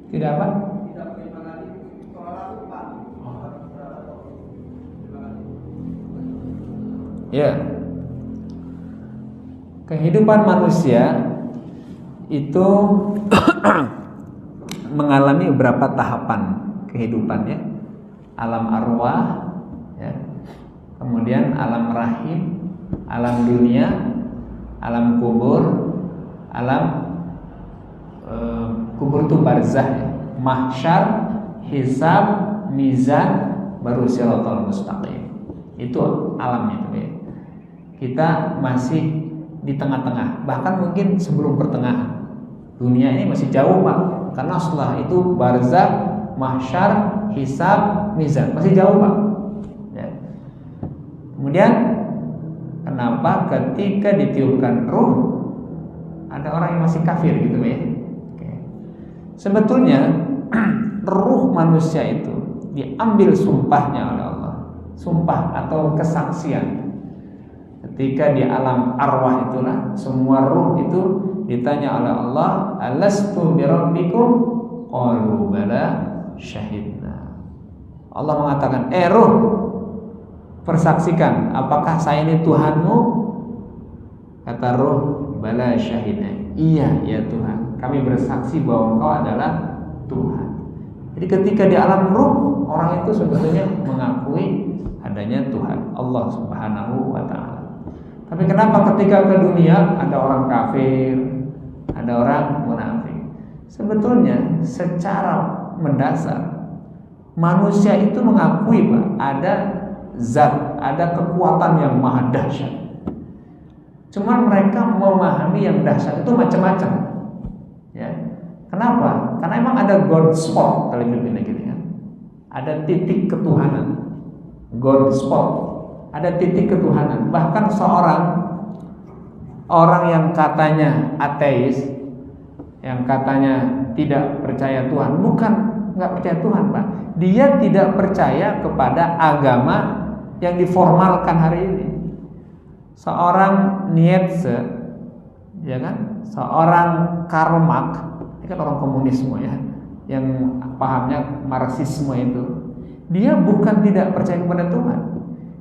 Speaker 1: Tidak apa? Tidak beriman ya. Kehidupan manusia itu mengalami beberapa tahapan kehidupannya. Alam arwah, ya. Kemudian alam rahim, alam dunia, alam kubur, alam kubur itu barzah, ya. Mahsyar, hisab, mizan, baru siratal mustaqim. Itu alamnya itu ya. Kita masih di tengah-tengah, bahkan mungkin sebelum pertengahan. Dunia ini masih jauh Pak, karena setelah itu barzah, mahsyar, hisab, mizan, masih jauh Pak. Ya. Kemudian kenapa ketika ditiupkan ruh ada orang yang masih kafir gitu ya? Sebetulnya ruh manusia itu diambil sumpahnya oleh Allah, sumpah atau kesaksian. Ketika di alam arwah itulah semua ruh itu ditanya oleh Allah, alastu birabbikum? Qalu bala syahidna. Allah mengatakan, ruh, persaksikan, apakah saya ini Tuhanmu? Kata ruh, bala syahidna. Iya ya Tuhan, kami bersaksi bahwa Engkau adalah Tuhan. Jadi ketika di alam ruh, orang itu sebetulnya mengakui adanya Tuhan Allah Subhanahu wa ta'ala. Tapi kenapa ketika ke dunia ada orang kafir, ada orang munafik? Sebetulnya secara mendasar manusia itu mengakui Pak, ada zat, ada kekuatan yang maha dahsyat. Cuman mereka memahami yang dahsyat itu macam-macam. Ya. Kenapa? Karena emang ada God spot kalau hidup ini gitu kan. Ada titik ketuhanan. God spot. Ada titik ketuhanan. Bahkan seorang orang yang katanya ateis, yang katanya tidak percaya Tuhan, bukan nggak percaya Tuhan Pak. Dia tidak percaya kepada agama yang diformalkan hari ini. Seorang Nietzsche ya kan? Seorang Karl Marx, ini kan orang komunisme ya, yang pahamnya Marxisme itu, dia bukan tidak percaya kepada Tuhan,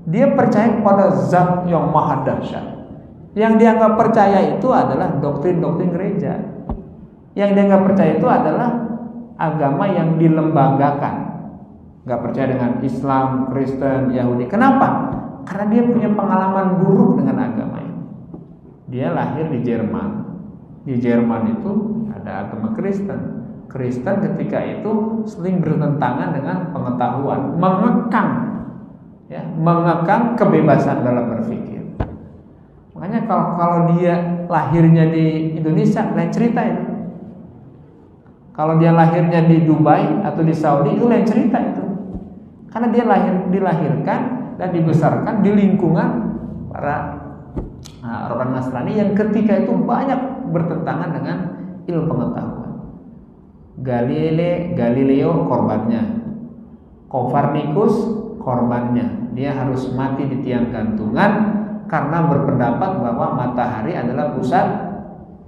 Speaker 1: dia percaya kepada zat yang maha dahsyat. Yang dianggap percaya itu adalah doktrin-doktrin gereja. Yang dianggap percaya itu adalah agama yang dilembagakan. Gak percaya dengan Islam, Kristen, Yahudi. Kenapa? Karena dia punya pengalaman buruk dengan agama ini. Dia lahir di Jerman. Di Jerman itu ada agama Kristen. Kristen ketika itu sering bertentangan dengan pengetahuan, mengekang kebebasan dalam berpikir. Makanya kalau dia lahirnya di Indonesia, lain cerita itu. Kalau dia lahirnya di Dubai atau di Saudi, itu lain cerita itu. Karena dia dilahirkan dan dibesarkan di lingkungan para orang Nasrani yang ketika itu banyak bertentangan dengan ilmu pengetahuan. Galileo korbannya, Kopernikus korbannya. Dia harus mati di tiang gantungan karena berpendapat bahwa matahari adalah pusat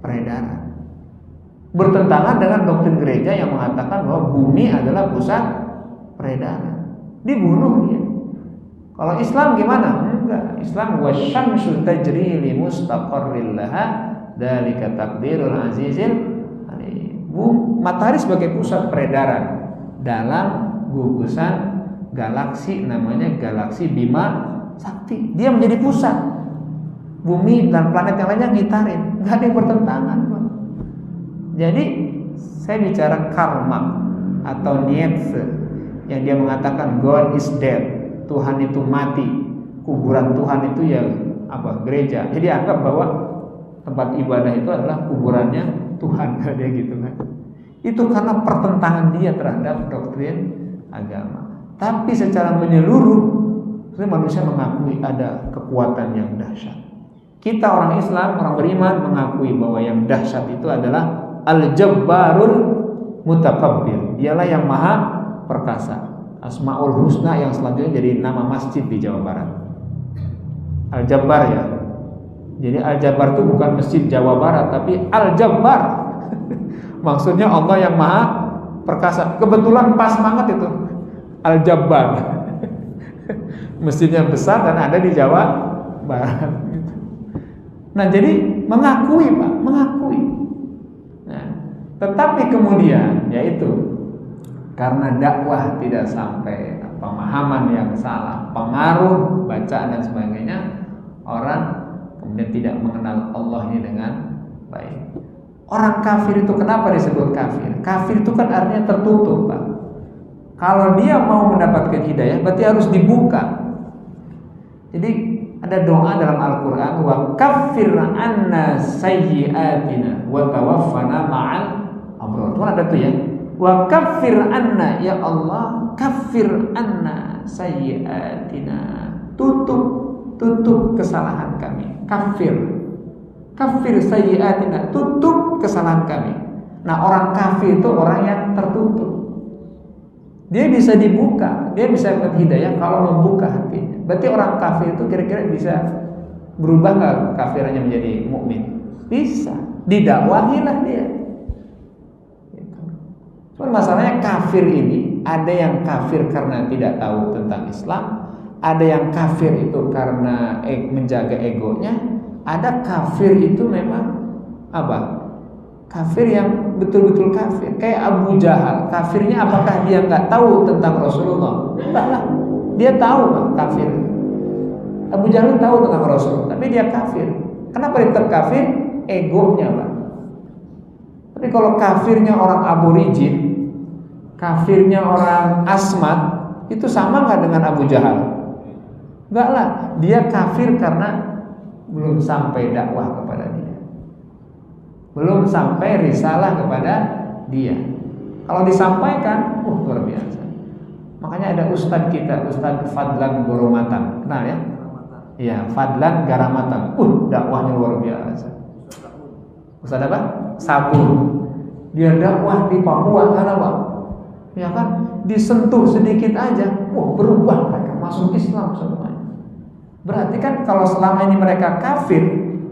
Speaker 1: peredaran. Bertentangan dengan doktrin gereja yang mengatakan bahwa bumi adalah pusat peredaran. Dibunuh dia. Kalau Islam gimana? Enggak. Islam wasyamsu tajri li mustaqarril laha dzalika taqdirul azizil alim. Matahari sebagai pusat peredaran dalam gugusan galaksi namanya galaksi Bima Sakti. Dia menjadi pusat. Bumi dan planet yang lainnya ngitarin. Enggak ada yang bertentangan. Jadi saya bicara Karl Marx atau Nietzsche yang dia mengatakan God is dead, Tuhan itu mati, kuburan Tuhan itu ya gereja. Jadi anggap bahwa tempat ibadah itu adalah kuburannya Tuhan, dia gitu kan. Itu karena pertentangan dia terhadap doktrin agama. Tapi secara menyeluruh manusia mengakui ada kekuatan yang dahsyat. Kita orang Islam, orang beriman mengakui bahwa yang dahsyat itu adalah Al-Jabbarul Mutakabbir. Dialah yang maha perkasa. Asmaul Husna yang selanjutnya jadi nama masjid di Jawa Barat. Al-Jabbar ya. Jadi Al-Jabbar itu bukan masjid Jawa Barat, tapi Al-Jabbar. Maksudnya Allah yang maha perkasa. Kebetulan pas banget itu Al-Jabbar. Masjidnya besar dan ada di Jawa Barat. Nah jadi mengakui Pak, mengakui. Nah, tetapi kemudian yaitu karena dakwah tidak sampai, pemahaman yang salah, pengaruh bacaan dan sebagainya, orang kemudian tidak mengenal Allah ini dengan baik. Orang kafir itu kenapa disebut kafir? Kafir itu kan artinya tertutup Pak. Kalau dia mau mendapatkan hidayah berarti harus dibuka. Jadi ada doa dalam Al-Quran, wa kaffir anna sayyi'atina wa tawaffana ma'al abrar. Itu ada tuh ya. Wa kaffir anna, ya Allah, kaffir anna sayyi'atina. Tutup kesalahan kami. Kaffir sayyi'atina, tutup kesalahan kami. Nah, orang kafir itu orang yang tertutup. Dia bisa dibuka, dia bisa dapat hidayah kalau membuka hatinya. Berarti orang kafir itu kira-kira bisa berubah nggak kafirannya menjadi mukmin? Bisa, didakwahilah dia. Cuman masalahnya kafir ini ada yang kafir karena tidak tahu tentang Islam, ada yang kafir itu karena menjaga egonya, ada kafir itu memang kafir yang betul-betul kafir. Kayak Abu Jahal, kafirnya apakah dia nggak tahu tentang Rasulullah? Enggak lah, dia tahu kafir. Abu Jahal tahu tentang Rasul, tapi dia kafir. Kenapa dia tetap kafir? Egonya Pak. Tapi kalau kafirnya orang Aborigin, kafirnya orang Asmat, itu sama nggak dengan Abu Jahal? Enggak lah, dia kafir karena belum sampai dakwah kepada dia, belum sampai risalah kepada dia. Kalau disampaikan, luar biasa. Makanya ada ustadz kita, Ustadz Fadlan Goromatan, kenal ya? Iya, Fadlan Garamatan. Dakwahnya luar biasa. Ustadz apa? Sabun. Dia dakwah di Papua sana Pak. Ya kan? Disentuh sedikit aja, berubah mereka, masuk Islam semuanya. Berarti kan kalau selama ini mereka kafir,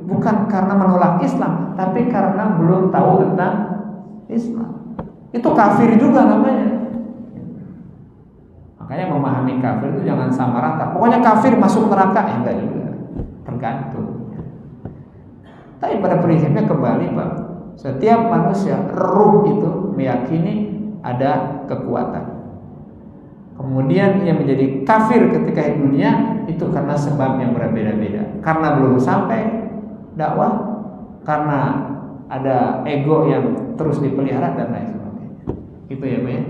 Speaker 1: bukan karena menolak Islam, tapi karena belum tahu tentang Islam. Itu kafir juga namanya. Makanya memahami kafir itu jangan sama rata. Pokoknya kafir masuk neraka, ya enggak juga. Tergantung. Tapi pada prinsipnya kembali Pak, setiap manusia ruh itu meyakini ada kekuatan. Kemudian ia menjadi kafir ketika di dunia itu karena sebab yang berbeda-beda. Karena belum sampai dakwah, karena ada ego yang terus dipelihara dan lain sebagainya. Gitu ya Pak ya.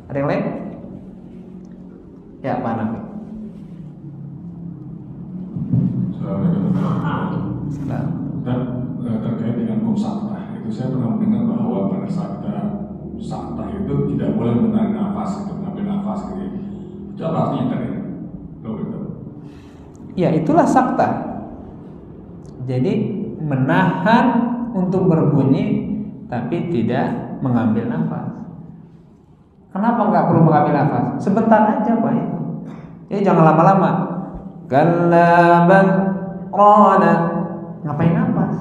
Speaker 1: Ada yang lain? Ya Pak Nabi.
Speaker 3: Dan terkait dengan saktah itu saya pernah mendengar bahwa pada saat kita saktah itu tidak boleh menarik nafas, mengambil nafas gitu. Itu apa artinya tadi?
Speaker 1: Ya itulah saktah. Jadi menahan untuk berbunyi tapi tidak mengambil nafas. Kenapa nggak perlu mengambil nafas? Sebentar aja Pak itu. Jadi jangan lama-lama. Kalaban rona, ngapain nafas?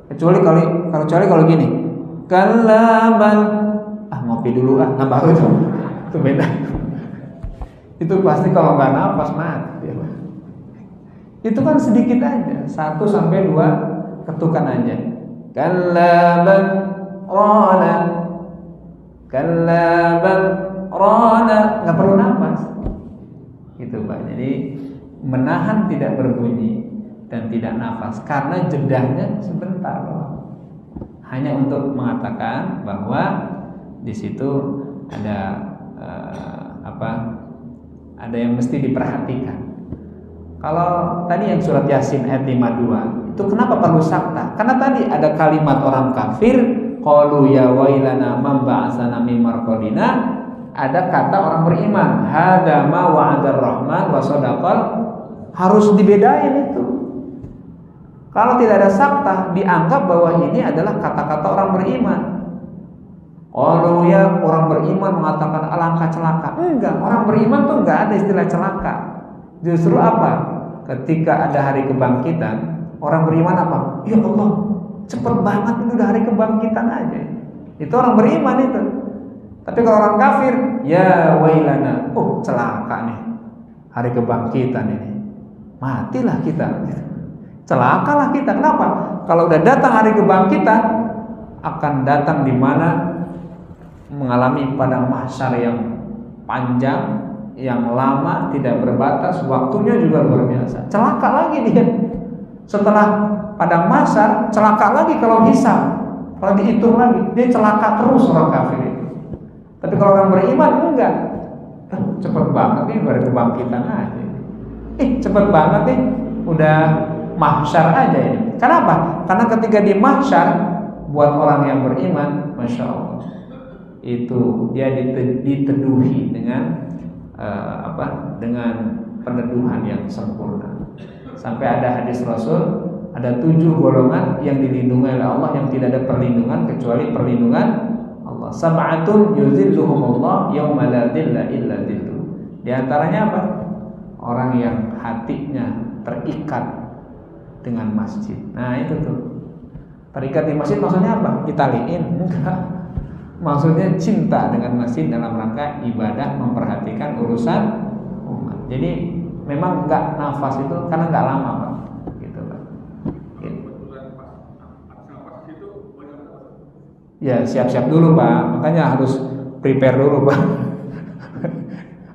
Speaker 1: Kecuali kalau gini. Kalaban, ngopi dulu nah baru itu beda. Itu pasti kalau nggak nafas mati. Itu kan sedikit aja, 1 sampai 2 ketukan aja. Kalaban rona, kalaban rona, nggak perlu nafas. Gitu Pak. Jadi menahan tidak berbunyi dan tidak nafas karena jedahnya sebentar Pak. Hanya untuk mengatakan bahwa di situ ada ada yang mesti diperhatikan. Kalau tadi yang surat Yasin ayat 52 itu kenapa perlu sakta? Karena tadi ada kalimat orang kafir, qalu ya wailana man ba'atsana min marqadina. Ada kata orang beriman, hada ma wa'adar rahman wa sadaqal. Harus dibedain itu. Kalau tidak ada sakta, dianggap bahwa ini adalah kata-kata orang beriman. Kalau ya orang beriman mengatakan alangkah celaka. Enggak, orang beriman tuh enggak ada istilah celaka. Justru apa? Ketika ada hari kebangkitan, orang beriman apa? Ya Allah, cepet banget itu udah hari kebangkitan aja. Itu orang beriman itu. Tapi kalau orang kafir, ya wailana, celaka nih hari kebangkitan ini. Matilah kita. Celakalah kita. Kenapa? Kalau udah datang hari kebangkitan, akan datang di mana mengalami padang mahsyar yang panjang, yang lama, tidak berbatas, waktunya juga luar biasa. Celaka lagi dia. Setelah padang mahsyar, celaka lagi kalau hisab. Kalau dihitung lagi, dia celaka terus orang kafir itu. Tapi kalau orang beriman enggak. Cepet banget nih baru kebangkitan aja. Cepet banget nih udah mahsyar aja ini. Kenapa? Karena ketika di mahsyar buat orang yang beriman, masya Allah, itu dia diteduhi dengan dengan peneduhan yang sempurna. Sampai ada hadis Rasul, ada 7 golongan yang dilindungi oleh Allah yang tidak ada perlindungan kecuali perlindungan Allah. Sab'atun yuzilluhumullah yauma la dhilla illa dhilluh. Di antaranya apa? Orang yang hatinya terikat dengan masjid. Nah itu tuh. Terikat di masjid maksudnya apa? Ditaliin? Enggak. Maksudnya cinta dengan masjid dalam rangka ibadah, memperhatikan urusan umat. Jadi memang enggak nafas itu karena enggak lama Pak. Gitu Pak. Gitu. Ya siap-siap dulu Pak. Makanya harus prepare dulu Pak.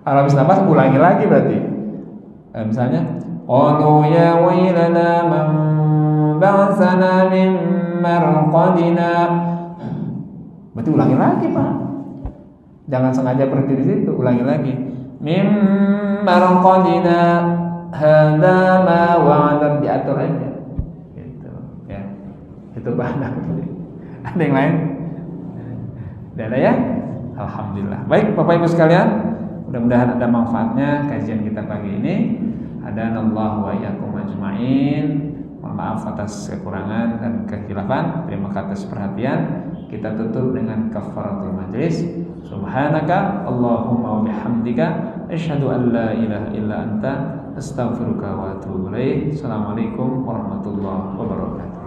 Speaker 1: Kalau habis nafas ulangi lagi berarti. Misalnya qalu ya wailana man ba'atsana min marqadina. Berarti ulangi lagi Pak. Jangan sengaja berhenti di situ, ulangi lagi. Min marqadina hadza ma wa'ada, diatur aja. Gitu ya. Itu Pak. Ada yang lain? Tidak ada ya? Alhamdulillah. Baik Bapak Ibu sekalian, mudah-mudahan ada manfaatnya kajian kita pagi ini. Hadanallahu wa iyyakum ajmain. Mohon maaf atas kekurangan dan kekhilafan. Terima kasih atas perhatian. Kita tutup dengan kafaratul majlis. Subhanaka Allahumma wa bihamdika asyhadu an la ilaha illa anta astaghfiruka wa atubu ilaik. Assalamualaikum warahmatullahi wabarakatuh.